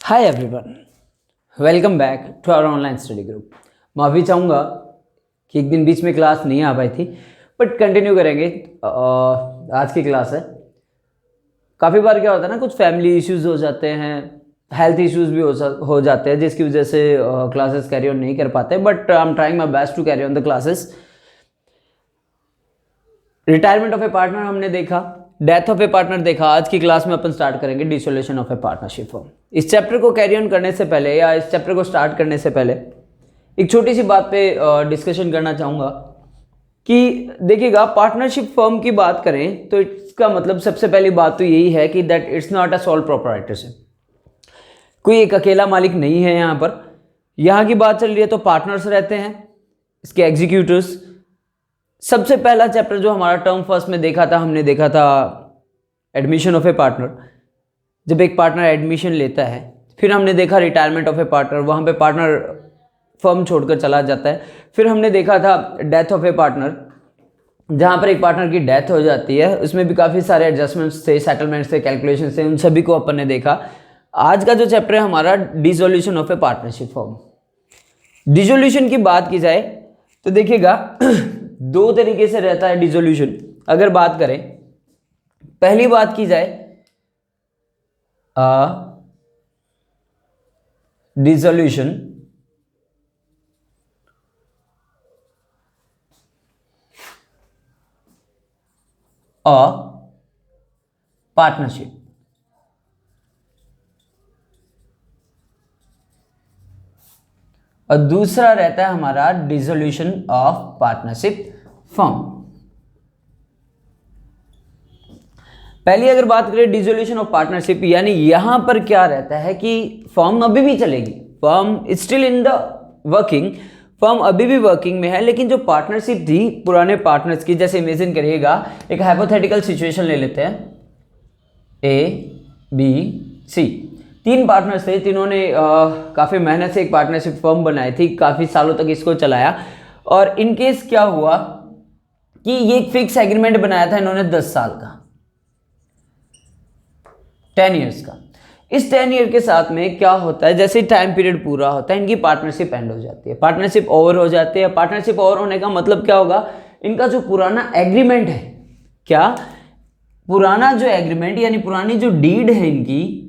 Hi everyone, welcome back to our online study group. माफ़ी चाहूँगा कि एक दिन बीच में क्लास नहीं आ पाई थी, बट कंटिन्यू करेंगे। आज की क्लास है। काफ़ी बार क्या होता है ना, कुछ फैमिली इश्यूज हो जाते हैं, हेल्थ इश्यूज भी हो जाते हैं, जिसकी वजह से क्लासेस कैरी ऑन नहीं कर पाते। But I am trying my best to carry on the classes. Retirement of a partner हमने देखा, डेथ ऑफ ए पार्टनर देखा। आज की क्लास में अपन स्टार्ट करेंगे dissolution of A partnership form. इस चैप्टर को कैरी ऑन करने से पहले या इस चैप्टर को स्टार्ट करने से पहले एक छोटी सी बात पे डिस्कशन करना चाहूँगा कि देखिएगा, पार्टनरशिप फर्म की बात करें तो इसका मतलब सबसे पहली बात तो यही है कि that it's not a sole proprietorship. कोई एक अकेला मालिक नहीं है यहाँ पर। यहाँ की बात चल रही है तो पार्टनर्स रहते हैं, इसके एग्जीक्यूटिव्स। सबसे पहला चैप्टर जो हमारा टर्म फर्स्ट में देखा था, हमने देखा था एडमिशन ऑफ ए पार्टनर। जब एक पार्टनर एडमिशन लेता है, फिर हमने देखा रिटायरमेंट ऑफ ए पार्टनर, वहाँ पे पार्टनर फर्म छोड़कर चला जाता है। फिर हमने देखा था डेथ ऑफ ए पार्टनर, जहाँ पर एक पार्टनर की डेथ हो जाती है। उसमें भी काफ़ी सारे एडजस्टमेंट्स थे, सेटलमेंट्स थे, कैलकुलेशन थे, उन सभी को अपन ने देखा। आज का जो चैप्टर है हमारा dissolution of A partnership firm. Dissolution की बात की जाए तो देखिएगा दो तरीके से रहता है डिसोल्यूशन। अगर बात करें, पहली बात की जाए डिसोल्यूशन ऑफ पार्टनरशिप। और दूसरा रहता है हमारा डिसोल्यूशन ऑफ पार्टनरशिप फर्म। पहली अगर बात करें डिसोल्यूशन ऑफ पार्टनरशिप, यानी यहां पर क्या रहता है कि फर्म अभी भी चलेगी, firm still in the working, firm अभी भी वर्किंग में है, लेकिन जो पार्टनरशिप थी पुराने पार्टनर्स की, जैसे इमेजिन करिएगा एक हाइपोथेटिकल सिचुएशन ले लेते हैं, ए बी सी, तीन पार्टनर्स थे। तीनों ने काफ़ी मेहनत से एक पार्टनरशिप फर्म बनाई थी, काफ़ी सालों तक इसको चलाया। और इन केस क्या हुआ कि ये एक फिक्स एग्रीमेंट बनाया था इन्होंने 10 साल का, 10 ईयर्स का। इस 10 ईयर के साथ में क्या होता है, जैसे टाइम पीरियड पूरा होता है, इनकी पार्टनरशिप एंड हो जाती है, पार्टनरशिप ओवर हो जाती है। पार्टनरशिप ओवर होने का मतलब क्या होगा, इनका जो पुराना एग्रीमेंट है, क्या पुराना जो एग्रीमेंट यानी पुरानी जो डीड है इनकी,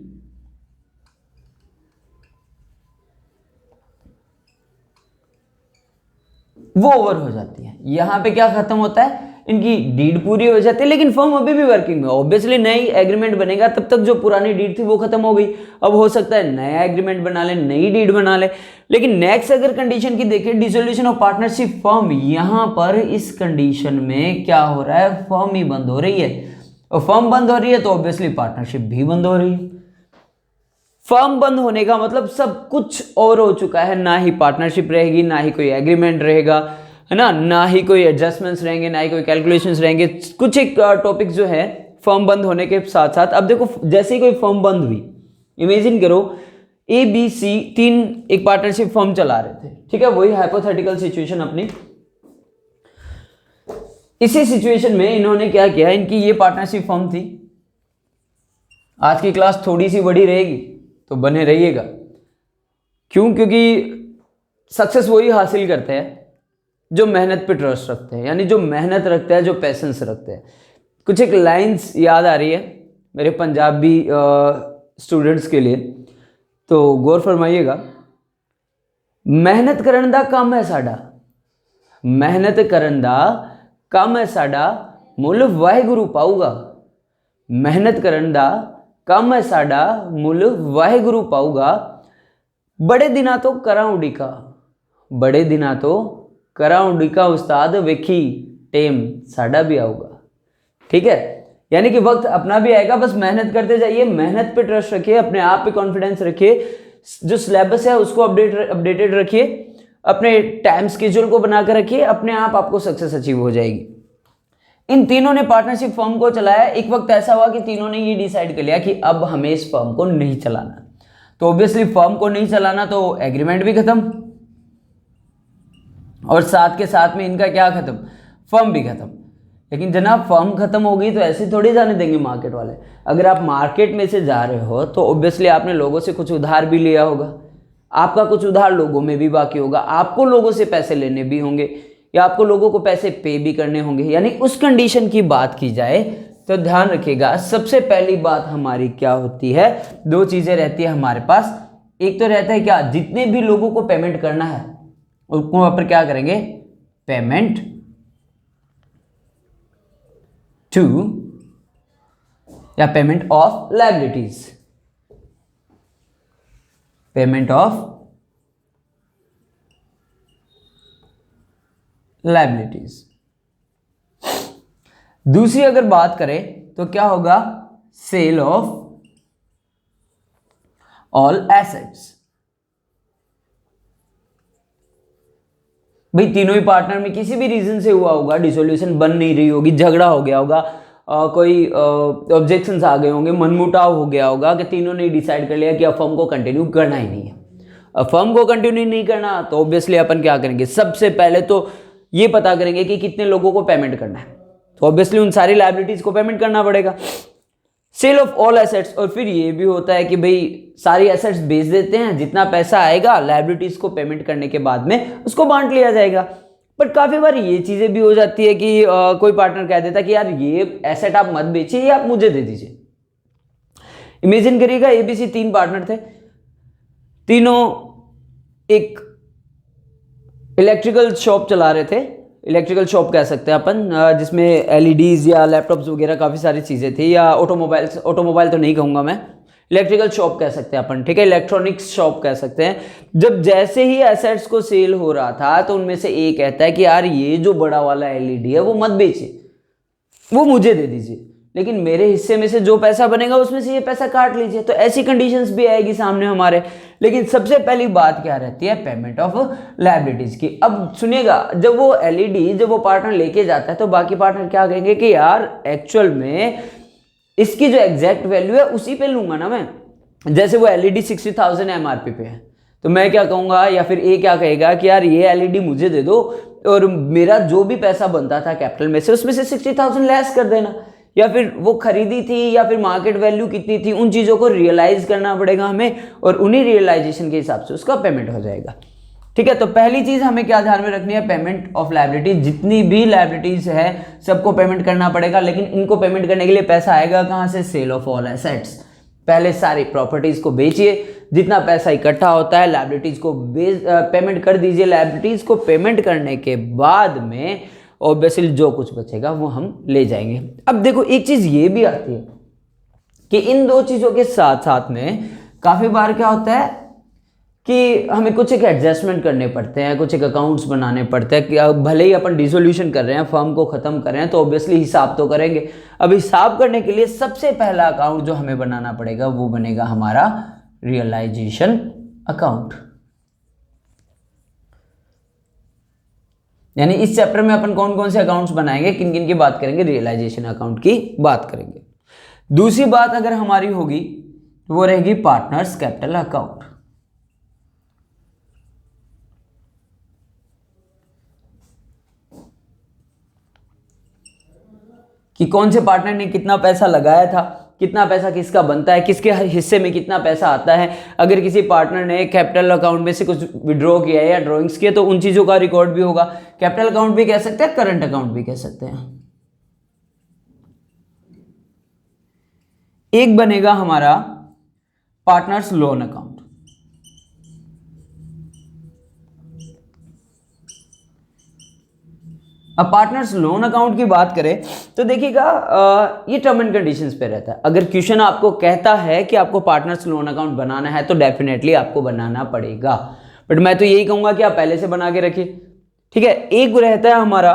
वो ओवर हो जाती है। यहां पे क्या खत्म होता है, इनकी डीड पूरी हो जाती है, लेकिन फर्म अभी भी वर्किंग में। ऑब्वियसली नई एग्रीमेंट बनेगा, तब तक जो पुरानी डीड थी वो खत्म हो गई। अब हो सकता है नया एग्रीमेंट बना ले, नई डीड बना ले। लेकिन नेक्स्ट अगर कंडीशन की देखें, डिसोल्यूशन ऑफ पार्टनरशिप फर्म, यहां पर इस कंडीशन में क्या हो रहा है, फर्म ही बंद हो रही है। और फर्म बंद हो रही है तो ऑब्वियसली पार्टनरशिप भी बंद हो रही है। फर्म बंद होने का मतलब सब कुछ और हो चुका है, ना ही पार्टनरशिप रहेगी, ना ही कोई एग्रीमेंट रहेगा, है ना ही कोई एडजस्टमेंट्स रहेंगे, ना ही कोई कैलकुलेशंस रहेंगे। कुछ एक टॉपिक जो है फर्म बंद होने के साथ साथ, अब देखो जैसे ही कोई फर्म बंद हुई, इमेजिन करो ए बी सी तीन एक पार्टनरशिप फर्म चला रहे थे, ठीक है, वही हाइपोथेटिकल सिचुएशन अपनी। इसी सिचुएशन में इन्होंने क्या किया, इनकी ये पार्टनरशिप फर्म थी। आज की क्लास थोड़ी सी बड़ी रहेगी तो बने रहिएगा। क्यों? क्योंकि सक्सेस वही हासिल करते हैं जो मेहनत पे ट्रस्ट रखते हैं, यानी जो मेहनत रखते हैं, जो पैसेंस रखते हैं। कुछ एक लाइंस याद आ रही है मेरे पंजाबी स्टूडेंट्स के लिए, तो गौर फरमाइएगा। मेहनत करन दा काम है साडा, मेहनत करन दा काम है साडा, मुल वाहिगुरु पाऊगा। मेहनत करन दा काम है साडा, मुल वाहिगुरु पाऊगा। बड़े दिना तो करा उड़ीका, बड़े दिना तो करा उड़ीका उस्ताद, वेखी टेम साडा भी आऊगा। ठीक है, यानी कि वक्त अपना भी आएगा, बस मेहनत करते जाइए, मेहनत पे ट्रस्ट रखिए, अपने आप पे कॉन्फिडेंस रखिए, जो सिलेबस है उसको अपडेटेड रखिए, अपने टाइम स्केड्यूल को बनाकर रखिए, अपने आप आपको सक्सेस अचीव हो जाएगी। इन तीनों ने पार्टनरशिप फर्म को चलाया। एक वक्त ऐसा हुआ कि तीनों ने ये डिसाइड कर लिया कि अब हमें इस फर्म को नहीं चलाना। तो ऑब्वियसली फर्म को नहीं चलाना तो एग्रीमेंट भी खत्म, और साथ के साथ में इनका क्या खत्म, फर्म भी खत्म। लेकिन जनाब फर्म खत्म होगी तो ऐसे थोड़ी जाने देंगे मार्केट वाले। अगर आप मार्केट में से जा रहे हो तो ऑब्वियसली आपने लोगों से कुछ उधार भी लिया होगा, आपका कुछ उधार लोगों में भी बाकी होगा, आपको लोगों से पैसे लेने भी होंगे या आपको लोगों को पैसे पे भी करने होंगे। यानी उस कंडीशन की बात की जाए तो ध्यान रखिएगा, सबसे पहली बात हमारी क्या होती है, दो चीजें रहती है हमारे पास। एक तो रहता है क्या, जितने भी लोगों को पेमेंट करना है उनको वहां पर क्या करेंगे, पेमेंट टू या payment of liabilities, payment of liabilities. दूसरी अगर बात करें तो क्या होगा, सेल ऑफ ऑल एसेट्स। भाई तीनों ही पार्टनर में किसी भी रीजन से हुआ होगा, डिसोल्यूशन बन नहीं रही होगी, झगड़ा हो गया होगा, कोई ऑब्जेक्शंस आ गए होंगे, मनमुटाव हो गया होगा कि तीनों ने डिसाइड कर लिया कि अब फर्म को कंटिन्यू करना ही नहीं है। अब फर्म को कंटिन्यू नहीं करना तो ऑब्वियसली अपन क्या करेंगे, सबसे पहले तो ये पता करेंगे कि कितने लोगों को पेमेंट करना है, तो ऑब्वियसली उन सारी लायबिलिटीज को पेमेंट करना पड़ेगा। सेल ऑफ ऑल एसेट्स, और फिर ये भी होता है कि भाई सारी एसेट्स बेच देते हैं, जितना पैसा आएगा लायबिलिटीज को पेमेंट करने के बाद में उसको बांट लिया जाएगा। बट काफी बार ये चीजें भी हो जाती है कि कोई पार्टनर कह देता है कि यार ये एसेट आप मत बेचिए, ये आप मुझे दे दीजिए। इमेजिन करिएगा एबीसी तीन पार्टनर थे, तीनों एक इलेक्ट्रिकल शॉप चला रहे थे, इलेक्ट्रिकल शॉप कह सकते हैं अपन, जिसमें एलईडीज या लैपटॉप्स वगैरह काफ़ी सारी चीज़ें थी, या ऑटोमोबाइल तो नहीं कहूँगा मैं, इलेक्ट्रिकल शॉप कह सकते हैं अपन, ठीक है, इलेक्ट्रॉनिक्स शॉप कह सकते हैं। जब जैसे ही एसेट्स को सेल हो रहा था तो उनमें से एक कहता है कि यार ये जो बड़ा वाला एलईडी है वो मत बेचिए, वो मुझे दे दीजिए, लेकिन मेरे हिस्से में से जो पैसा बनेगा उसमें से ये पैसा काट लीजिए। तो ऐसी कंडीशंस भी आएगी सामने हमारे। लेकिन सबसे पहली बात क्या रहती है, पेमेंट ऑफ लायबिलिटीज की। अब सुनिएगा, जब वो एलईडी जब वो पार्टनर लेके जाता है तो बाकी पार्टनर क्या कहेंगे कि यार एक्चुअल में इसकी जो एग्जैक्ट वैल्यू है उसी पे लूंगा ना मैं। जैसे वो एलईडी 60,000 एमआरपी पे है तो मैं क्या कहूंगा, या फिर ए क्या कहेगा कि यार ये एलईडी मुझे दे दो और मेरा जो भी पैसा बनता था कैपिटल में से उसमें से 60,000 लेस कर देना। या फिर वो खरीदी थी या फिर मार्केट वैल्यू कितनी थी, उन चीज़ों को रियलाइज करना पड़ेगा हमें और उन्हीं रियलाइजेशन के हिसाब से उसका पेमेंट हो जाएगा। ठीक है, तो पहली चीज़ हमें क्या ध्यान में रखनी है, पेमेंट ऑफ लायबिलिटी। जितनी भी लायबिलिटीज है सबको पेमेंट करना पड़ेगा, लेकिन इनको पेमेंट करने के लिए पैसा आएगा कहाँ से, सेल ऑफ ऑल एसेट्स। पहले सारी प्रॉपर्टीज को बेचिए, जितना पैसा इकट्ठा होता है लायबिलिटीज को पेमेंट कर दीजिए। लायबिलिटीज को पेमेंट करने के बाद में ऑब्वियसली जो कुछ बचेगा वो हम ले जाएंगे। अब देखो एक चीज ये भी आती है कि इन दो चीजों के साथ साथ में काफी बार क्या होता है कि हमें कुछ एक एडजस्टमेंट करने पड़ते हैं, कुछ एक अकाउंट्स बनाने पड़ते हैं कि भले ही अपन डिसोल्यूशन कर रहे हैं, फर्म को खत्म कर रहे हैं, तो ऑब्वियसली हिसाब तो करेंगे। अब हिसाब करने के लिए सबसे पहला अकाउंट जो हमें बनाना पड़ेगा वो बनेगा हमारा रियलाइजेशन अकाउंट। यानी इस चैप्टर में अपन कौन कौन से अकाउंट्स बनाएंगे, किन किन की बात करेंगे, रियलाइजेशन अकाउंट की बात करेंगे। दूसरी बात अगर हमारी होगी वो रहेगी पार्टनर्स कैपिटल अकाउंट। कि कौन से पार्टनर ने कितना पैसा लगाया था, कितना पैसा किसका बनता है, किसके हिस्से में कितना पैसा आता है। अगर किसी पार्टनर ने कैपिटल अकाउंट में से कुछ विड्रॉ किया है या ड्रॉइंग्स किए तो उन चीज़ों का रिकॉर्ड भी होगा। कैपिटल अकाउंट भी कह सकते हैं, करंट अकाउंट भी कह सकते हैं। एक बनेगा हमारा पार्टनर्स लोन अकाउंट। अब पार्टनर्स लोन अकाउंट की बात करें तो देखिएगा ये टर्म एंड कंडीशंस पे रहता है। अगर क्वेश्चन आपको कहता है कि आपको पार्टनर्स लोन अकाउंट बनाना है तो डेफिनेटली आपको बनाना पड़ेगा, बट मैं तो यही कहूंगा कि आप पहले से बना के रखिए। ठीक है, एक रहता है हमारा,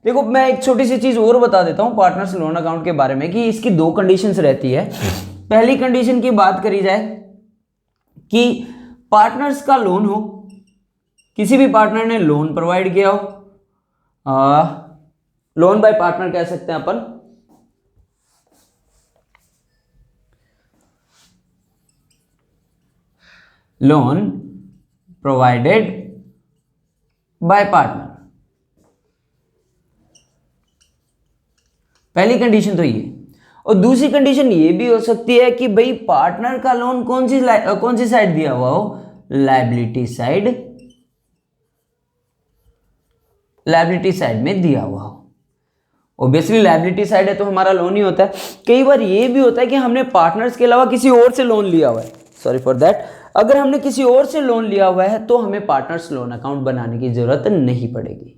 देखो मैं एक छोटी सी चीज और बता देता हूं पार्टनर्स लोन अकाउंट के बारे में कि इसकी दो कंडीशंस रहती है। पहली कंडीशन की बात करी जाए कि पार्टनर्स का लोन हो, किसी भी पार्टनर ने लोन प्रोवाइड किया हो, लोन बाय पार्टनर कह सकते हैं अपन। Loan provided by partner. पहली कंडीशन तो ये। और दूसरी कंडीशन ये भी हो सकती है कि भाई पार्टनर का लोन कौन सी साइड दिया हुआ हो, लायबिलिटी साइड, लायबिलिटी साइड में दिया हुआ हो। ऑब्वियसली लायबिलिटी साइड है तो हमारा लोन ही होता है। कई बार ये भी होता है कि हमने पार्टनर्स के अलावा किसी और से लोन लिया हुआ है, सॉरी फॉर दैट, अगर हमने किसी और से लोन लिया हुआ है तो हमें पार्टनर्स लोन अकाउंट बनाने की जरूरत नहीं पड़ेगी।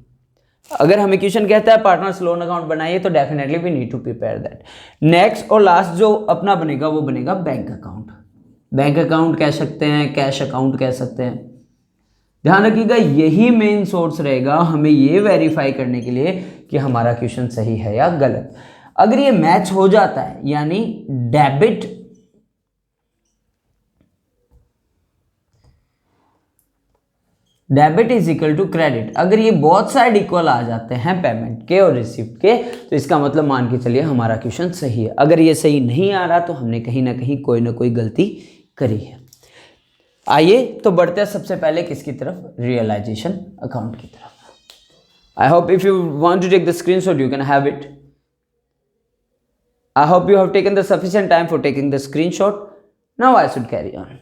अगर हमें क्वेश्चन कहता है पार्टनर्स लोन अकाउंट बनाइए तो definitely we need to prepare that. Next और लास्ट जो अपना बनेगा वो बनेगा बैंक अकाउंट। बैंक अकाउंट कह सकते हैं, कैश अकाउंट कह सकते हैं। ध्यान रखिएगा यही मेन सोर्स रहेगा हमें ये वेरीफाई करने के लिए कि हमारा क्वेश्चन सही है या गलत। अगर ये मैच हो जाता है यानी debit is equal to credit, अगर ये बोथ साइड इक्वल आ जाते हैं पेमेंट के और रिसिप्ट के, तो इसका मतलब मान के चलिए हमारा क्वेश्चन सही है। अगर ये सही नहीं आ रहा तो हमने कहीं ना कहीं कोई ना कोई गलती करी है। आइए तो बढ़ते हैं सबसे पहले किसकी तरफ, रियलाइजेशन अकाउंट की तरफ। I hope if you want to take the screenshot you can have it. I hope you have taken the sufficient time for taking the screenshot. Now I should carry on.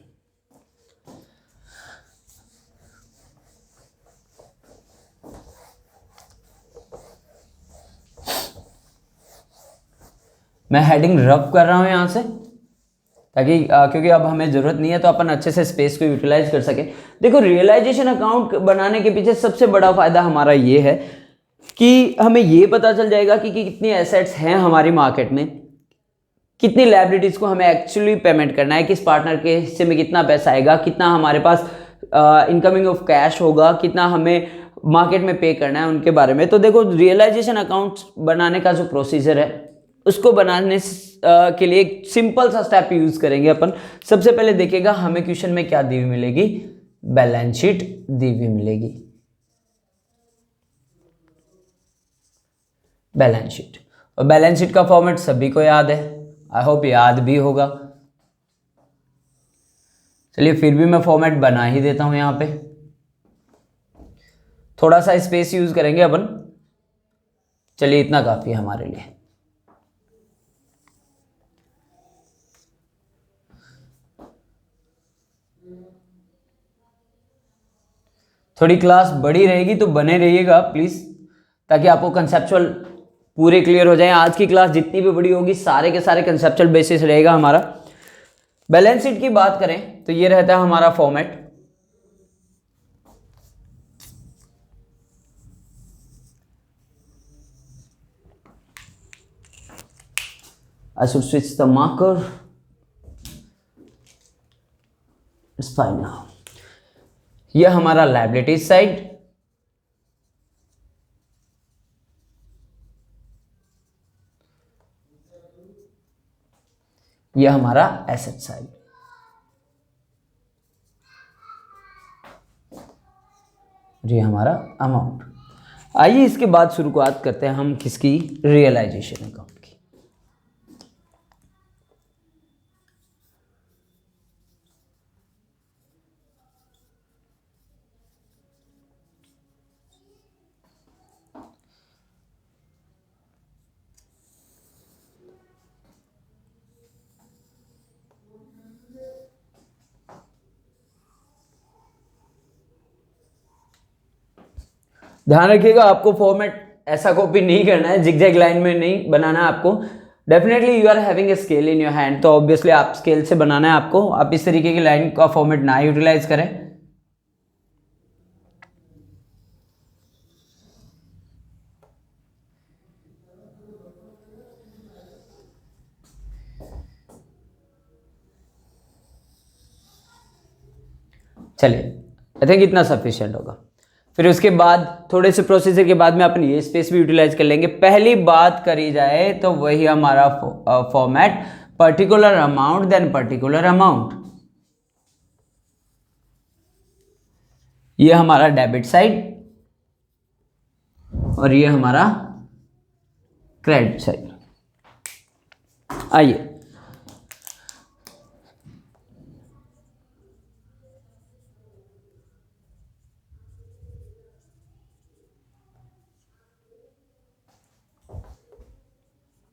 मैं heading rub कर रहा हूं यहां से ताकि क्योंकि अब हमें ज़रूरत नहीं है तो अपन अच्छे से स्पेस को यूटिलाइज कर सके। देखो रियलाइजेशन अकाउंट बनाने के पीछे सबसे बड़ा फायदा हमारा ये है कि हमें ये पता चल जाएगा कि कितनी एसेट्स हैं हमारी मार्केट में, कितनी लायबिलिटीज को हमें एक्चुअली पेमेंट करना है, किस पार्टनर के हिस्से में कितना पैसा आएगा, कितना हमारे पास इनकमिंग ऑफ कैश होगा, कितना हमें मार्केट में पे करना है उनके बारे में। तो देखो रियलाइजेशन अकाउंट बनाने का जो प्रोसीजर है उसको बनाने के लिए एक सिंपल सा स्टेप यूज करेंगे अपन। सबसे पहले देखिएगा हमें क्वेश्चन में क्या दी हुई मिलेगी, बैलेंस शीट दी हुई मिलेगी, बैलेंस शीट। और बैलेंस शीट का फॉर्मेट सभी को याद है, आई होप याद भी होगा। चलिए फिर भी मैं फॉर्मेट बना ही देता हूं यहां पे, थोड़ा सा स्पेस यूज करेंगे अपन। चलिए इतना काफी है हमारे लिए। थोड़ी क्लास बड़ी रहेगी तो बने रहिएगा प्लीज, ताकि आपको कंसेप्चुअल पूरे क्लियर हो जाए। आज की क्लास जितनी भी बड़ी होगी सारे के सारे कंसेप्चुअल बेसिस रहेगा हमारा। बैलेंस शीट की बात करें तो ये रहता है हमारा format. I should switch the marker. It's fine now. ये हमारा लायबिलिटीज साइड, ये हमारा एसेट साइड। ये हमारा अमाउंट। आइए इसके बाद शुरुआत करते हैं हम किसकी, रियलाइजेशन अकाउंट की। ध्यान रखिएगा आपको फॉर्मेट ऐसा कॉपी नहीं करना है, जिगजैग लाइन में नहीं बनाना है आपको। Definitely you are having a scale in your hand, तो ऑब्वियसली आप स्केल से बनाना है आपको। आप इस तरीके की लाइन का फॉर्मेट ना यूटिलाइज करें। चलिए आई थिंक इतना सफिशिएंट होगा। फिर उसके बाद थोड़े से प्रोसीजर के बाद में अपन ये स्पेस भी यूटिलाइज कर लेंगे। पहली बात करी जाए तो वही हमारा format, particular amount then particular amount. ये हमारा डेबिट साइड और ये हमारा क्रेडिट साइड। आइए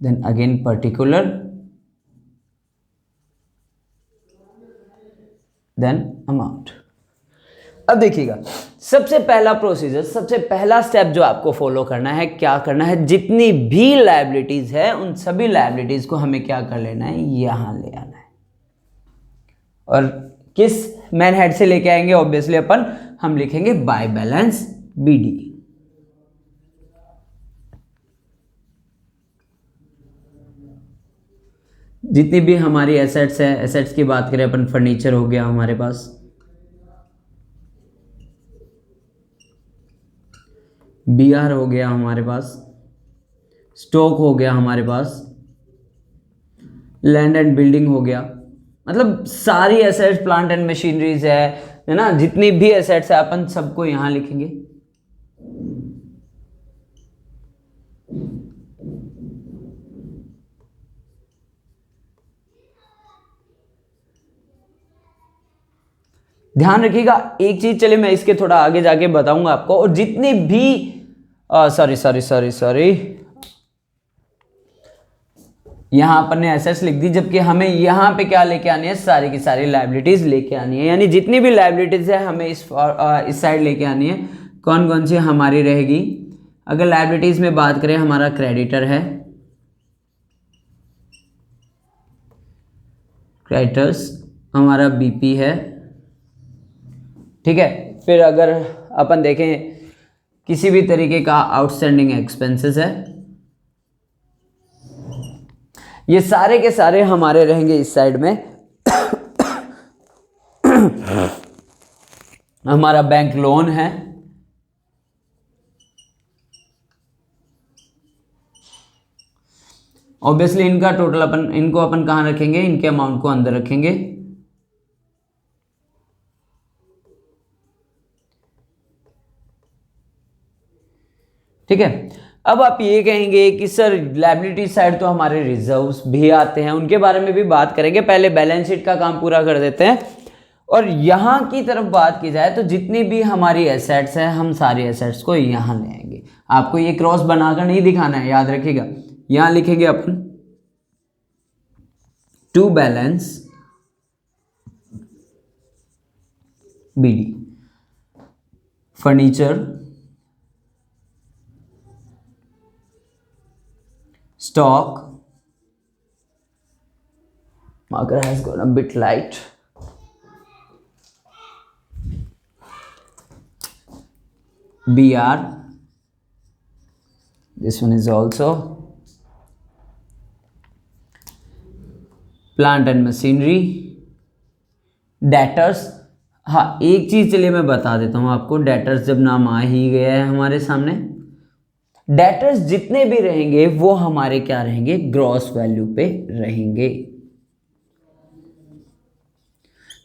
then again particular, then amount. अब देखिएगा, सबसे पहला प्रोसीजर, सबसे पहला स्टेप जो आपको फॉलो करना है, क्या करना है, जितनी भी लायबिलिटीज है उन सभी लायबिलिटीज को हमें क्या कर लेना है, यहां ले आना है। और किस मैन हेड से लेके आएंगे, ऑब्वियसली हम लिखेंगे बाय बैलेंस बीडी। जितनी भी हमारी एसेट्स है, एसेट्स की बात करें अपन, फर्नीचर हो गया हमारे पास, बीआर हो गया हमारे पास, स्टॉक हो गया हमारे पास, लैंड एंड बिल्डिंग हो गया, मतलब सारी एसेट्स, प्लांट एंड मशीनरीज है ना, जितनी भी एसेट्स है अपन सबको यहां लिखेंगे। ध्यान रखिएगा एक चीज, चलिए मैं इसके थोड़ा आगे जाके बताऊंगा आपको। और जितनी भी सॉरी यहां अपन ने एसेट्स लिख दी, जबकि हमें यहां पे क्या लेके आनी है, सारी की सारी लायबिलिटीज लेके आनी है। यानी जितनी भी लायबिलिटीज है हमें इस साइड लेके आनी है। कौन कौन सी हमारी रहेगी, अगर लायबिलिटीज में बात करें, हमारा क्रेडिटर है, क्रेडिटर्स, हमारा बीपी है, ठीक है। फिर अगर अपन देखें किसी भी तरीके का आउटस्टैंडिंग एक्सपेंसेस है, ये सारे के सारे हमारे रहेंगे इस साइड में। हमारा बैंक लोन है, ऑब्वियसली इनका टोटल इनको अपन कहां रखेंगे, इनके अमाउंट को अंदर रखेंगे। ठीक है। अब आप ये कहेंगे कि सर लायबिलिटी साइड तो हमारे रिजर्व्स भी आते हैं, उनके बारे में भी बात करेंगे, पहले बैलेंस शीट का काम पूरा कर देते हैं। और यहां की तरफ बात की जाए तो जितनी भी हमारी एसेट्स हैं, हम सारी एसेट्स को यहां ले आएंगे। आपको ये क्रॉस बनाकर नहीं दिखाना है, याद रखिएगा। यहां लिखेंगे अपन to balance BD, furniture, stock, marker has gone a bit light, BR, this one is also plant and machinery, debtors। हाँ एक चीज चलिए मैं बता देता हूं आपको, डेटर्स जब नाम आ ही गया है हमारे सामने, डेटर्स जितने भी रहेंगे वो हमारे क्या रहेंगे, ग्रॉस वैल्यू पे रहेंगे।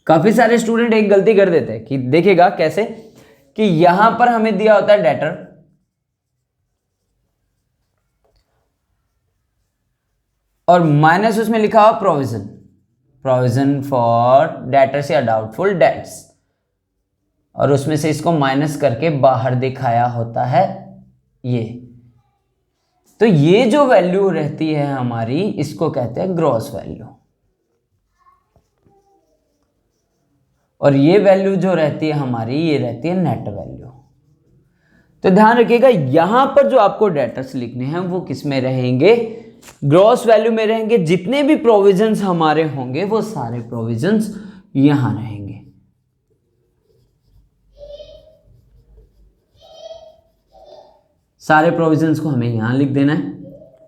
काफी सारे स्टूडेंट एक गलती कर देते हैं कि देखिएगा कैसे, कि यहां पर हमें दिया होता है डेटर, और माइनस उसमें लिखा हुआ प्रोविजन, प्रोविजन फॉर डेटर्स या डाउटफुल डेट्स, और उसमें से इसको माइनस करके बाहर दिखाया होता है ये। तो ये जो वैल्यू रहती है हमारी, इसको कहते हैं ग्रॉस वैल्यू, और ये वैल्यू जो रहती है हमारी, ये रहती है नेट वैल्यू। तो ध्यान रखिएगा यहां पर जो आपको डेटर्स लिखने हैं वो किस में रहेंगे, ग्रॉस वैल्यू में रहेंगे। जितने भी प्रोविजंस हमारे होंगे वो सारे प्रोविजंस यहां रहेंगे। सारे प्रोविजंस को हमें यहां लिख देना है,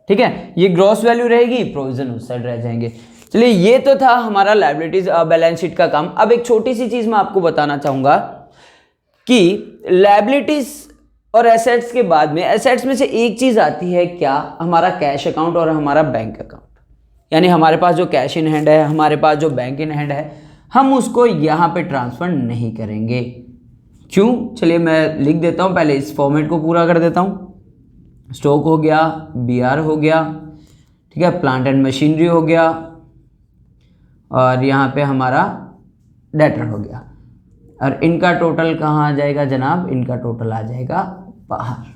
ठीक है। ये ग्रॉस वैल्यू रहेगी, प्रोविजन उस साइड रह जाएंगे। चलिए ये तो था हमारा लायबिलिटीज बैलेंस शीट का काम। अब एक छोटी सी चीज मैं आपको बताना चाहूंगा कि लायबिलिटीज और एसेट्स के बाद में, एसेट्स में से एक चीज आती है क्या, हमारा कैश अकाउंट और हमारा बैंक अकाउंट। यानी हमारे पास जो कैश इन हैंड है, हमारे पास जो बैंक इन हैंड है, हम उसको यहां पे ट्रांसफर नहीं करेंगे। क्यों, चलिए मैं लिख देता हूं, पहले इस फॉर्मेट को पूरा कर देता हूं। स्टॉक हो गया, बीआर हो गया, ठीक है, प्लांट एंड मशीनरी हो गया, और यहाँ पे हमारा डेटर हो गया। और इनका टोटल कहाँ आ जाएगा जनाब, इनका टोटल आ जाएगा बाहर।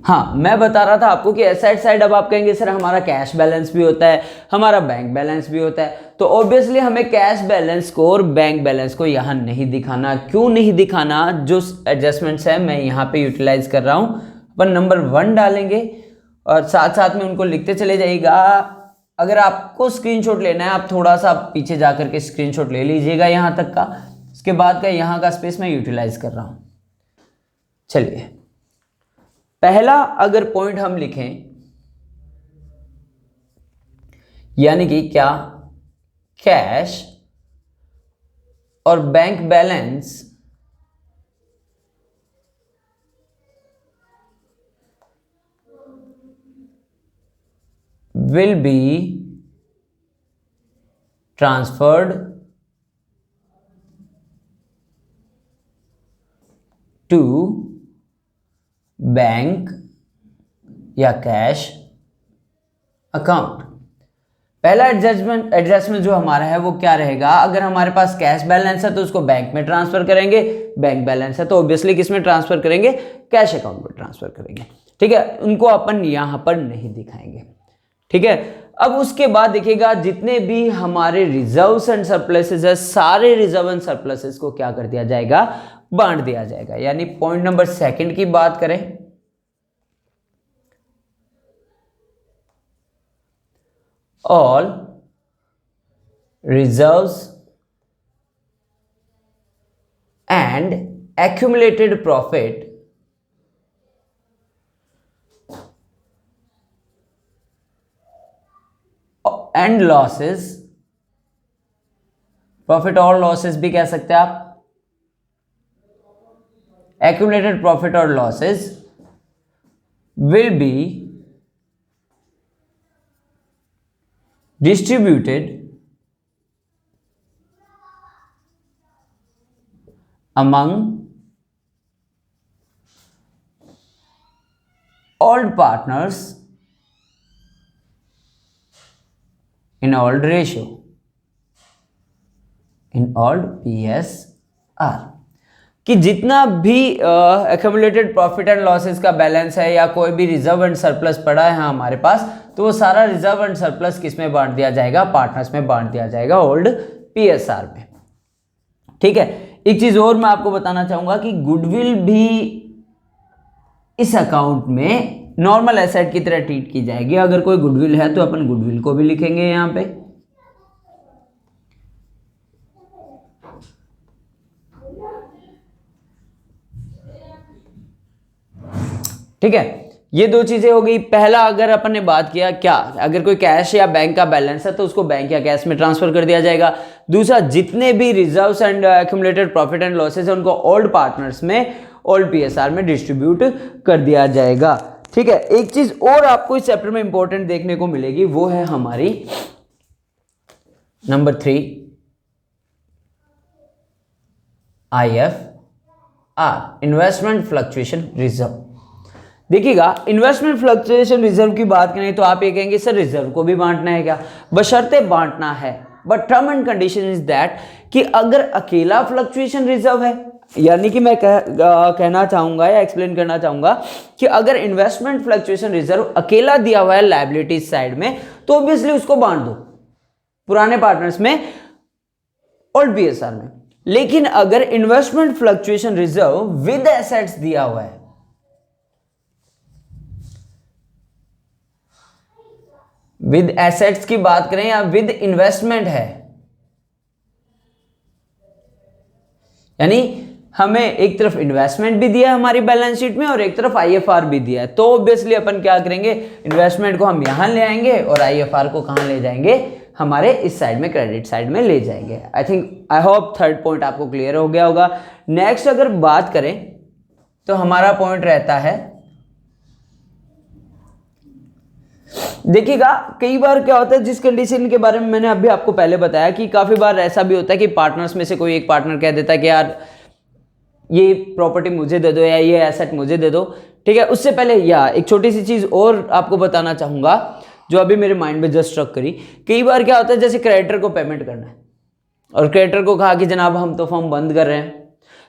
हाँ, मैं बता रहा था आपको कि एसेट साइड, अब आप कहेंगे सर हमारा कैश बैलेंस भी होता है, हमारा बैंक बैलेंस भी होता है, तो ऑब्वियसली हमें कैश बैलेंस को और बैंक बैलेंस को यहाँ नहीं दिखाना। क्यों नहीं दिखाना? जो एडजस्टमेंट्स है मैं यहाँ पे यूटिलाइज कर रहा हूँ। अपन नंबर 1 डालेंगे और साथ साथ में उनको लिखते चले जाइएगा। अगर आपको स्क्रीनशॉट लेना है, आप थोड़ा सा पीछे जा करके स्क्रीनशॉट ले लीजिएगा यहाँ तक का, उसके बाद का यहाँ का स्पेस मैं यूटिलाइज कर रहा हूँ। चलिए, पहला अगर पॉइंट हम लिखें, यानी कि क्या कैश और bank balance will be transferred to bank या कैश अकाउंट। पहला एडजस्टमेंट जो हमारा है वो क्या रहेगा? अगर हमारे पास कैश बैलेंस है तो उसको बैंक में ट्रांसफर करेंगे, बैंक बैलेंस है तो ऑब्वियसली किस में ट्रांसफर करेंगे? कैश अकाउंट में ट्रांसफर करेंगे। ठीक है, उनको अपन यहां पर नहीं दिखाएंगे। ठीक है, अब उसके बाद देखिएगा जितने भी हमारे रिजर्व्स एंड सरप्लसेस है, सारे रिजर्व एंड सरप्लसेस को क्या कर दिया जाएगा? बांट दिया जाएगा। यानी पॉइंट नंबर 2 की बात करें, all reserves and accumulated profit and losses, profit और लॉसेस भी कह सकते हैं आप, accumulated profit और losses will be distributed among all partners in old ratio, in old PSR। कि जितना भी एक्यूमुलेटेड प्रॉफिट एंड लॉसेस का बैलेंस है या कोई भी रिजर्व एंड सरप्लस पड़ा है हमारे पास, तो वो सारा रिजर्व एंड सरप्लस किस में बांट दिया जाएगा? पार्टनर्स में बांट दिया जाएगा, ओल्ड PSR में। ठीक है, एक चीज और मैं आपको बताना चाहूंगा कि गुडविल भी इस अकाउंट में नॉर्मल एसेट की तरह ट्रीट की जाएगी। अगर कोई गुडविल है तो अपन गुडविल को भी लिखेंगे यहां पे। ठीक है, ये दो चीजें हो गई। पहला, अगर अपन ने बात किया क्या, अगर कोई कैश या बैंक का बैलेंस है तो उसको बैंक या कैश में ट्रांसफर कर दिया जाएगा। दूसरा, जितने भी reserves and accumulated profit and losses है उनको ओल्ड पार्टनर्स में, ओल्ड PSR में डिस्ट्रीब्यूट कर दिया जाएगा। ठीक है, एक चीज और आपको इस चैप्टर में इंपॉर्टेंट देखने को मिलेगी, वो है हमारी number 3 IFR, investment fluctuation reserve. देखिएगा, इन्वेस्टमेंट फ्लक्चुएशन रिजर्व की बात करें तो आप ये कहेंगे सर रिजर्व को भी बांटना है क्या? बशर्ते बांटना है, but term and condition is that कि अगर अकेला फ्लक्चुएशन रिजर्व है, यानी कि मैं कहना चाहूंगा या एक्सप्लेन करना चाहूंगा कि अगर इन्वेस्टमेंट फ्लक्चुएशन रिजर्व अकेला दिया हुआ है लायबिलिटीज साइड में, तो ऑब्वियसली उसको बांट दो पुराने पार्टनर्स में, ओल्ड PSR में। लेकिन अगर investment fluctuation reserve with assets दिया हुआ है, विद एसेट्स की बात करें या विद इन्वेस्टमेंट है, यानी हमें एक तरफ इन्वेस्टमेंट भी दिया है हमारी बैलेंस शीट में और एक तरफ IFR भी दिया है, तो ऑब्वियसली अपन क्या करेंगे? इन्वेस्टमेंट को हम यहां ले आएंगे और IFR को कहां ले जाएंगे? हमारे इस साइड में, क्रेडिट साइड में ले जाएंगे। आई होप थर्ड पॉइंट आपको क्लियर हो गया होगा। नेक्स्ट अगर बात करें तो हमारा पॉइंट रहता है, देखिएगा कई बार क्या होता है, जिस कंडीशन के बारे में मैंने अभी आपको पहले बताया कि काफी बार ऐसा भी होता है कि पार्टनर्स में से कोई एक पार्टनर कह देता है कि यार ये प्रॉपर्टी मुझे दे दो या ये एसेट मुझे दे दो। ठीक है, उससे पहले या एक छोटी सी चीज और आपको बताना चाहूंगा जो अभी मेरे माइंड में जस्ट स्ट्रक करी। कई बार क्या होता है, जैसे क्रेडिटर को पेमेंट करना है और क्रेडिटर को कहा कि जनाब हम तो फॉर्म बंद कर रहे हैं,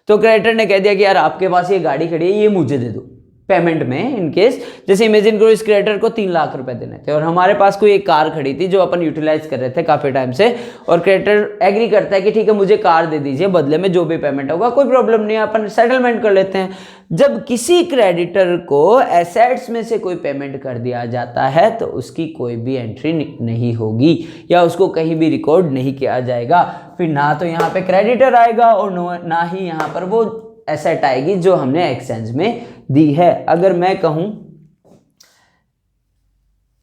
तो क्रेडिटर ने कह दिया कि यार आपके पास ये गाड़ी खड़ी है, ये मुझे दे दो। पेमेंट में, इन केस जैसे इमेजिन करो इस क्रिएटर को 3 लाख रुपए देने थे और हमारे पास कोई एक कार खड़ी थी जो अपन यूटिलाइज कर रहे थे काफी टाइम से, और क्रिएटर एग्री करता है कि ठीक है मुझे कार दे दीजिए, बदले में जो भी पेमेंट होगा कोई प्रॉब्लम नहीं है, अपन सेटलमेंट कर लेते हैं। जब किसी क्रेडिटर को एसेट्स में से कोई पेमेंट कर दिया जाता है तो उसकी कोई भी एंट्री नहीं होगी या उसको कहीं भी रिकॉर्ड नहीं किया जाएगा। फिर ना तो यहाँ पे क्रेडिटर आएगा और ना ही यहाँ पर वो एसेट आएगी जो हमने एक्सचेंज में दी है। अगर मैं कहूं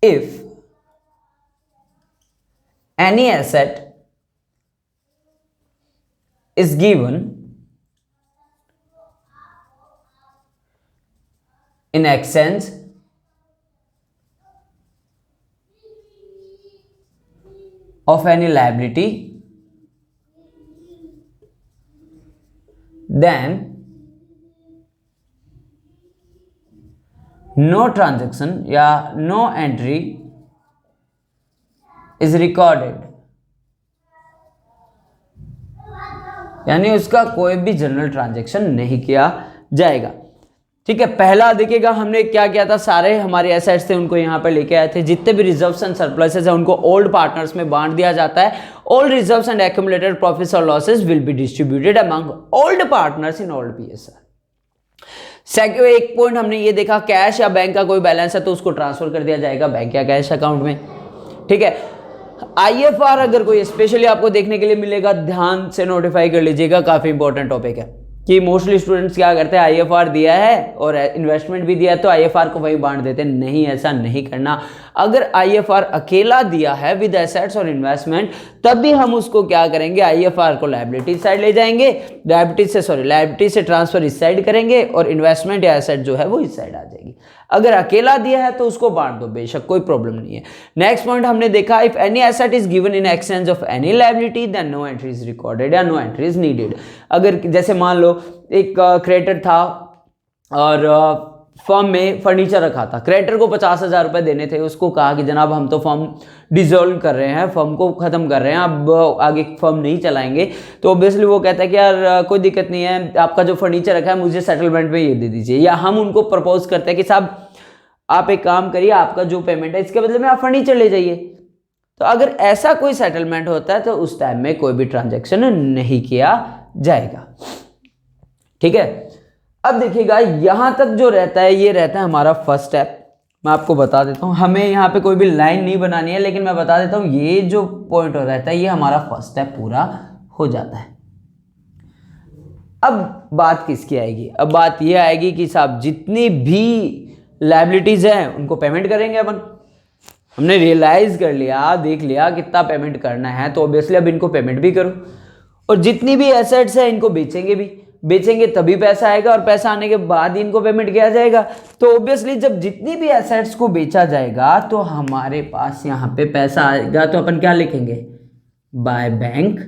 if any asset is given in exchange of any liability, then no transaction या no entry is recorded, यानी उसका कोई भी जनरल ट्रांजैक्शन नहीं किया जाएगा। ठीक है, पहला देखिएगा हमने क्या किया था, सारे हमारे एसेट्स थे उनको यहाँ पर लेके आए थे, जितने भी रिजर्व्स एंड सरप्लसेस है उनको ओल्ड पार्टनर्स में बांट दिया जाता है। Old reserves and accumulated profits और losses will be distributed among old partners in old PSR. एक पॉइंट हमने ये देखा, कैश या बैंक का कोई बैलेंस है तो उसको ट्रांसफर कर दिया जाएगा बैंक या कैश अकाउंट में। ठीक है, आईएफआर अगर कोई स्पेशली आपको देखने के लिए मिलेगा, ध्यान से नोटिफाई कर लीजिएगा, काफी इंपॉर्टेंट टॉपिक है कि मोस्टली स्टूडेंट्स क्या करते हैं, आईएफआर दिया है और इन्वेस्टमेंट भी दिया है तो आईएफआर को वही बांट देते हैं। नहीं, ऐसा नहीं करना। अगर आईएफआर अकेला दिया है विद एसेट्स और इन्वेस्टमेंट, तब भी हम उसको क्या करेंगे, आईएफआर को लायबिलिटी साइड ले जाएंगे, लायबिलिटी से ट्रांसफर इस साइड करेंगे और इन्वेस्टमेंट या एसेट जो है वो इस साइड आ जाएगी। अगर अकेला दिया है तो उसको बांट दो, बेशक कोई प्रॉब्लम नहीं है। नेक्स्ट पॉइंट हमने देखा, if any asset is given in exchange of any liability then no entry is recorded या नो एंट्री इज नीडेड। अगर जैसे मान लो एक क्रेडिटर था और फर्म में फर्नीचर रखा था, क्रेडिटर को 50,000 रुपए देने थे, उसको कहा कि जनाब हम तो फर्म डिसॉल्व कर रहे हैं, फर्म को खत्म कर रहे हैं, अब आगे फर्म नहीं चलाएंगे। तो ऑब्वियसली वो कहता है कि यार कोई दिक्कत नहीं है, आपका जो फर्नीचर रखा है मुझे सेटलमेंट में ये दे दीजिए, या हम उनको प्रपोज करते हैं कि साहब आप एक काम करिए, आपका जो पेमेंट है इसके बदले में आप फर्नीचर ले जाइए। तो अगर ऐसा कोई सेटलमेंट होता है तो उस टाइम में कोई भी ट्रांजेक्शन नहीं किया जाएगा। ठीक है, अब देखिएगा यहां तक जो रहता है ये रहता है हमारा फर्स्ट स्टेप। मैं आपको बता देता हूं, हमें यहाँ पे कोई भी लाइन नहीं बनानी है, लेकिन मैं बता देता हूं ये जो पॉइंट हो रहता है ये हमारा फर्स्ट स्टेप पूरा हो जाता है। अब बात किसकी आएगी, अब बात ये आएगी कि साहब जितनी भी लायबिलिटीज हैं उनको पेमेंट करेंगे अपन। हमने रियलाइज कर लिया, देख लिया कितना पेमेंट करना है, तो ऑब्वियसली अब इनको पेमेंट भी करो। और जितनी भी एसेट्स है इनको बेचेंगे भी, बेचेंगे तभी पैसा आएगा और पैसा आने के बाद ही इनको पेमेंट किया जाएगा। तो ऑब्वियसली जब जितनी भी एसेट्स को बेचा जाएगा तो हमारे पास यहाँ पे पैसा आएगा, तो अपन क्या लिखेंगे, बाय बैंक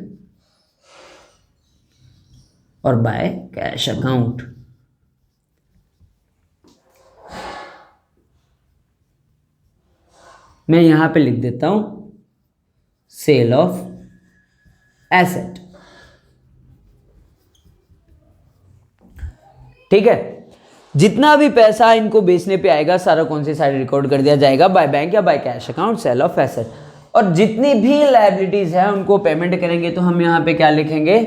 और बाय कैश अकाउंट। मैं यहां पे लिख देता हूं सेल ऑफ एसेट। ठीक है, जितना भी पैसा इनको बेचने पे आएगा सारा कौन सी साइड रिकॉर्ड कर दिया जाएगा, बाय बैंक या by cash account, sale of asset. और जितनी भी लायबिलिटीज है उनको पेमेंट करेंगे, तो हम यहां पे क्या लिखेंगे,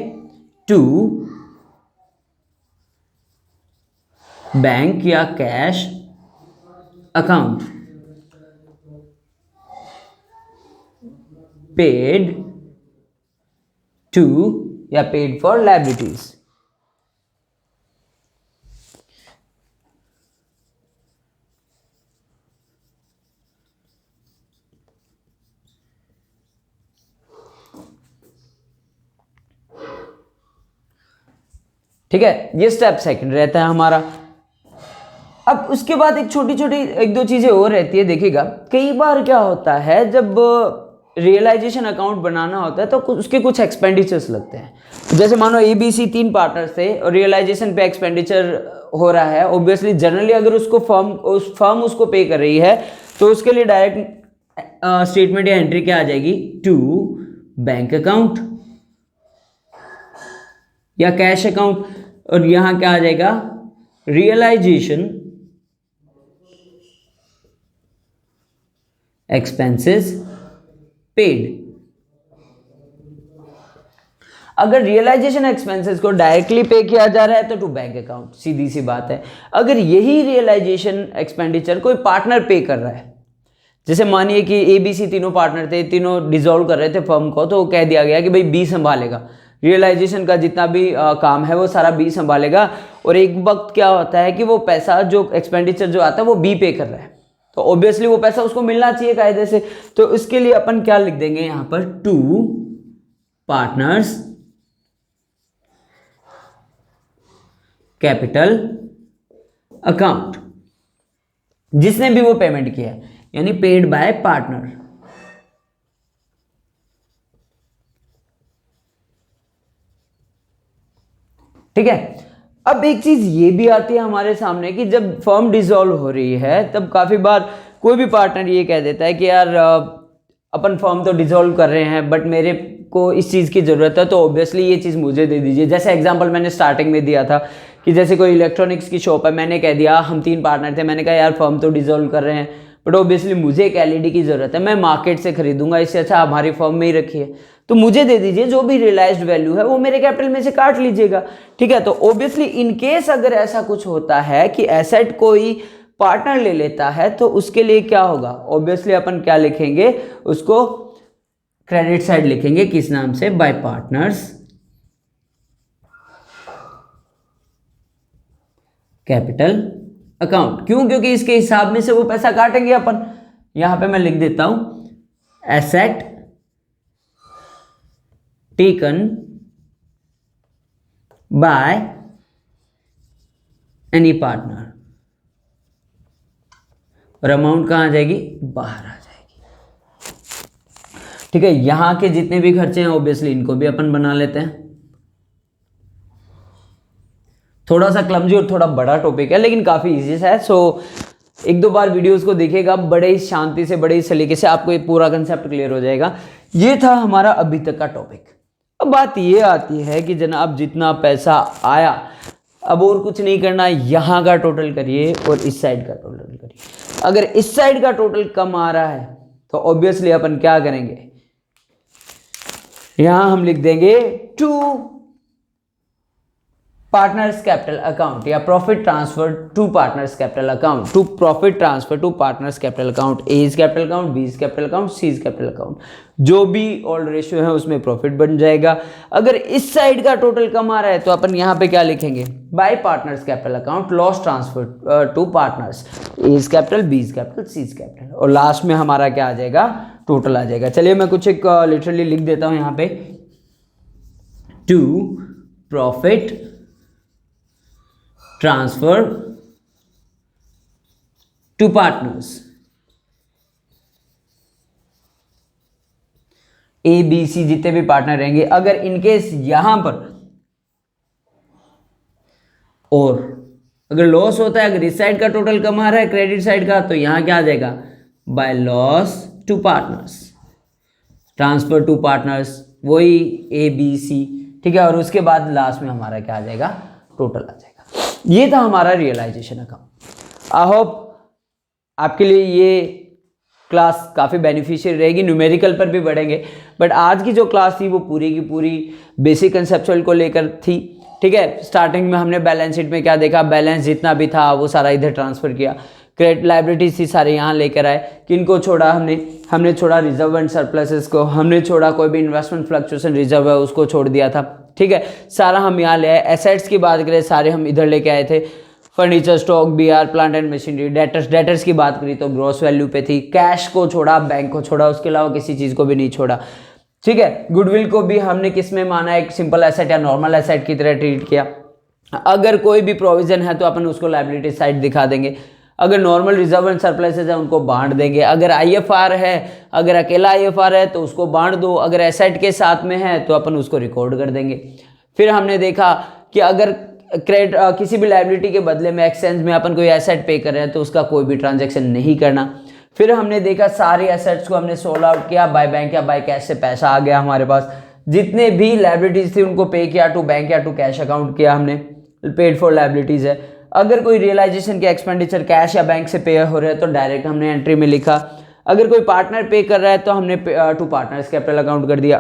टू बैंक या कैश अकाउंट पेड टू या पेड फॉर लायबिलिटीज। ठीक है, ये स्टेप सेकंड रहता है हमारा। अब उसके बाद एक छोटी छोटी एक दो चीजें और रहती है। देखिएगा कई बार क्या होता है, जब रियलाइजेशन अकाउंट बनाना होता है तो उसके कुछ एक्सपेंडिचर्स लगते हैं। जैसे मानो ABC 3 पार्टनर्स थे और रियलाइजेशन पे एक्सपेंडिचर हो रहा है, ऑब्वियसली जनरली अगर उसको फर्म उसको पे कर रही है तो उसके लिए डायरेक्ट स्टेटमेंट या एंट्री क्या आ जाएगी, टू बैंक अकाउंट या कैश अकाउंट, और यहां क्या आ जाएगा, रियलाइजेशन एक्सपेंसेस पेड। अगर रियलाइजेशन एक्सपेंसेस को डायरेक्टली पे किया जा रहा है तो टू बैंक अकाउंट, सीधी सी बात है। अगर यही रियलाइजेशन एक्सपेंडिचर कोई पार्टनर पे कर रहा है, जैसे मानिए कि ABC तीनों पार्टनर थे, तीनों डिसॉल्व कर रहे थे फर्म को, तो कह दिया गया कि भाई B संभालेगा रियलाइजेशन का जितना भी काम है वो सारा B संभालेगा, और एक वक्त क्या होता है कि वो पैसा जो एक्सपेंडिचर जो आता है वो B पे कर रहा है, तो ऑब्वियसली वो पैसा उसको मिलना चाहिए कायदे से। तो इसके लिए अपन क्या लिख देंगे यहाँ पर, टू पार्टनर्स कैपिटल अकाउंट, जिसने भी वो पेमेंट किया है, यानी पेड बाय पार्टनर। ठीक है। अब एक चीज ये भी आती है हमारे सामने कि जब फर्म डिसॉल्व हो रही है तब काफी बार कोई भी पार्टनर ये कह देता है कि यार अपन फर्म तो डिसॉल्व कर रहे हैं बट मेरे को इस चीज़ की ज़रूरत है तो ऑब्वियसली ये चीज़ मुझे दे दीजिए। जैसे एग्जांपल मैंने स्टार्टिंग में दिया था कि जैसे कोई इलेक्ट्रॉनिक्स की शॉप है, मैंने कह दिया, हम 3 पार्टनर थे, मैंने कहा यार फर्म तो डिसॉल्व कर रहे हैं बट ऑब्वियसली मुझे एक LED की ज़रूरत है, मैं मार्केट से खरीदूंगा, इससे अच्छा हमारी फर्म में ही रखिए, तो मुझे दे दीजिए, जो भी रियलाइज्ड वैल्यू है वो मेरे कैपिटल में से काट लीजिएगा। ठीक है। तो ऑब्वियसली इन केस अगर ऐसा कुछ होता है कि एसेट कोई पार्टनर ले लेता है तो उसके लिए क्या होगा, ऑब्वियसली अपन क्या लिखेंगे, उसको क्रेडिट साइड लिखेंगे, किस नाम से, बाय पार्टनर्स कैपिटल अकाउंट। क्यों? क्योंकि इसके हिसाब में से वो पैसा काटेंगे अपन। यहां पे मैं लिख देता हूं, asset taken by any partner, और अमाउंट कहां आ जाएगी, बाहर आ जाएगी। ठीक है। यहां के जितने भी खर्चे हैं ऑब्वियसली इनको भी अपन बना लेते हैं। थोड़ा सा क्लमजी और थोड़ा बड़ा टॉपिक है लेकिन काफी इजी है, सो 1-2 बार वीडियोस को देखिएगा, बड़े ही शांति से, बड़े ही सलीके से आपको ये पूरा कंसेप्ट क्लियर हो जाएगा। ये था हमारा अभी तक का टॉपिक। अब बात ये आती है कि जनाब जितना पैसा आया, अब और कुछ नहीं करना, यहाँ का टोटल करिए और इस साइड का टोटल करिए। अगर इस साइड का टोटल कम आ रहा है तो ऑब्वियसली अपन क्या करेंगे, यहां हम लिख देंगे टू पार्टनर्स कैपिटल अकाउंट, या profit transfer to partners capital account, to profit transfer to partners capital account, A is capital account, B is capital account, C is capital account, जो भी ओल्ड रेशियो है उसमें profit बन जाएगा। अगर इस side का टोटल कम आ रहा है तो अपन यहां पे क्या लिखेंगे, by partners capital account, loss transfer to partners, A is capital, B is capital, C is capital, और लास्ट में हमारा क्या आ जाएगा, टोटल आ जाएगा। चलिए मैं कुछ एक लिटरली लिख देता हूं यहां पे, to profit transfer to partners, ABC जितने भी पार्टनर रहेंगे, अगर इनकेस यहां पर और अगर लॉस होता है, अगर इस साइड का टोटल कम आ रहा है क्रेडिट साइड का, तो यहां क्या आ जाएगा, by loss to partners, transfer to partners, वही ABC। ठीक है। और उसके बाद लास्ट में हमारा क्या आ जाएगा, टोटल आ जाएगा। ये था हमारा रियलाइजेशन अकाउंट। आई होप आपके लिए ये क्लास काफ़ी बेनिफिशियल रहेगी, न्यूमेरिकल पर भी बढ़ेंगे, बट आज की जो क्लास थी वो पूरी की पूरी बेसिक कंसेप्चुअल को लेकर थी। ठीक है। स्टार्टिंग में हमने बैलेंस शीट में क्या देखा, बैलेंस जितना भी था वो सारा इधर ट्रांसफर किया, क्रेडिट लाइबिलिटीज थी सारे यहाँ लेकर आए, किनको छोड़ा हमने छोड़ा रिजर्व एंड सरप्लसेस को, हमने छोड़ा कोई भी इन्वेस्टमेंट फ्लक्चुएशन रिजर्व है उसको छोड़ दिया था। ठीक है। सारा हम यहाँ ले आए। एसेट्स की बात करें सारे हम इधर लेके आए थे, furniture, stock, BR, plant and machinery. Debtors की बात करी तो ग्रॉस वैल्यू पे थी। कैश को छोड़ा, बैंक को छोड़ा, उसके अलावा किसी चीज़ को भी नहीं छोड़ा। ठीक है। गुडविल को भी हमने किस में माना, एक सिंपल एसेट या नॉर्मल एसेट की तरह ट्रीट किया। अगर कोई भी प्रोविजन है तो अपन उसको लायबिलिटी साइड दिखा देंगे, अगर नॉर्मल रिजर्व एंड सरप्लसेस है उनको बांट देंगे, अगर IFR है, अगर अकेला IFR है तो उसको बांट दो, अगर एसेट के साथ में है तो अपन उसको रिकॉर्ड कर देंगे। फिर हमने देखा कि अगर किसी भी लायबिलिटी के बदले में एक्सचेंज में अपन कोई एसेट पे कर रहे हैं तो उसका कोई भी ट्रांजैक्शन नहीं करना। फिर हमने देखा सारे एसेट्स को हमने सोल्ड आउट किया, बाय बैंक या बाय कैश से पैसा आ गया हमारे पास, जितने भी लायबिलिटीज थी उनको पे किया, टू बैंक या टू कैश अकाउंट किया हमने, पेड फॉर लायबिलिटीज है। अगर कोई रियलाइजेशन के एक्सपेंडिचर कैश या बैंक से पे हो रहे हैं तो डायरेक्ट हमने एंट्री में लिखा। अगर कोई पार्टनर पे कर रहा है तो हमने टू पार्टनर्स कैपिटल अकाउंट कर दिया।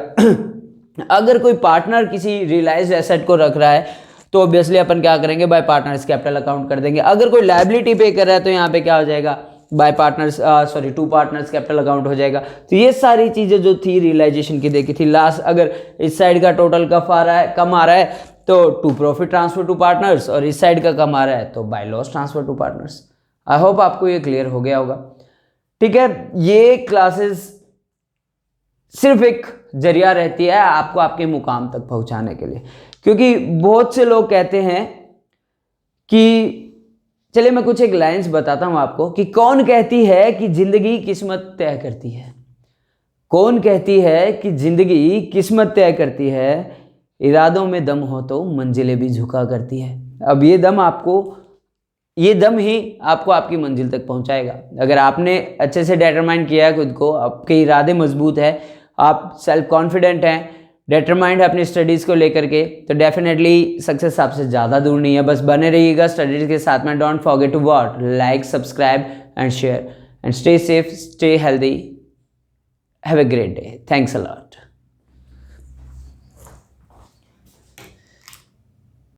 अगर कोई पार्टनर किसी रियलाइज्ड एसेट को रख रहा है तो ऑब्वियसली अपन क्या करेंगे, बाय पार्टनर्स कैपिटल अकाउंट कर देंगे। अगर कोई लायबिलिटी पे कर रहा है तो यहाँ पे क्या हो जाएगा, by partners to partners capital account हो जाएगा। तो ये सारी चीजें जो थी रियलाइजेशन की देखी थी। लास्ट अगर इस साइड का टोटल कम आ रहा है तो to profit transfer to partners, और इस साइड का कम आ रहा है तो by loss transfer to partners. I hope आपको ये क्लियर हो गया होगा। ठीक है, ये क्लासेस सिर्फ एक जरिया रहती है आपको आपके मुकाम तक पहुंचाने के लिए, क्योंकि बहुत से लोग कहते हैं कि, चलिए मैं कुछ एक लाइंस बताता हूं आपको कि कौन कहती है कि जिंदगी किस्मत तय करती है। कौन कहती है कि जिंदगी किस्मत तय करती है, इरादों में दम हो तो मंजिलें भी झुका करती है। अब ये दम ही आपको आपकी मंजिल तक पहुंचाएगा। अगर आपने अच्छे से डिटरमाइन किया है खुद को, आपके इरादे मजबूत है, आप सेल्फ कॉन्फिडेंट हैं, डिटरमाइंड है अपनी स्टडीज़ को लेकर के, तो डेफिनेटली सक्सेस आपसे ज़्यादा दूर नहीं है। बस बने रहिएगा स्टडीज़ के साथ में। Don't forget to what like, subscribe and share and stay safe, stay healthy. Have a great day. Thanks a lot.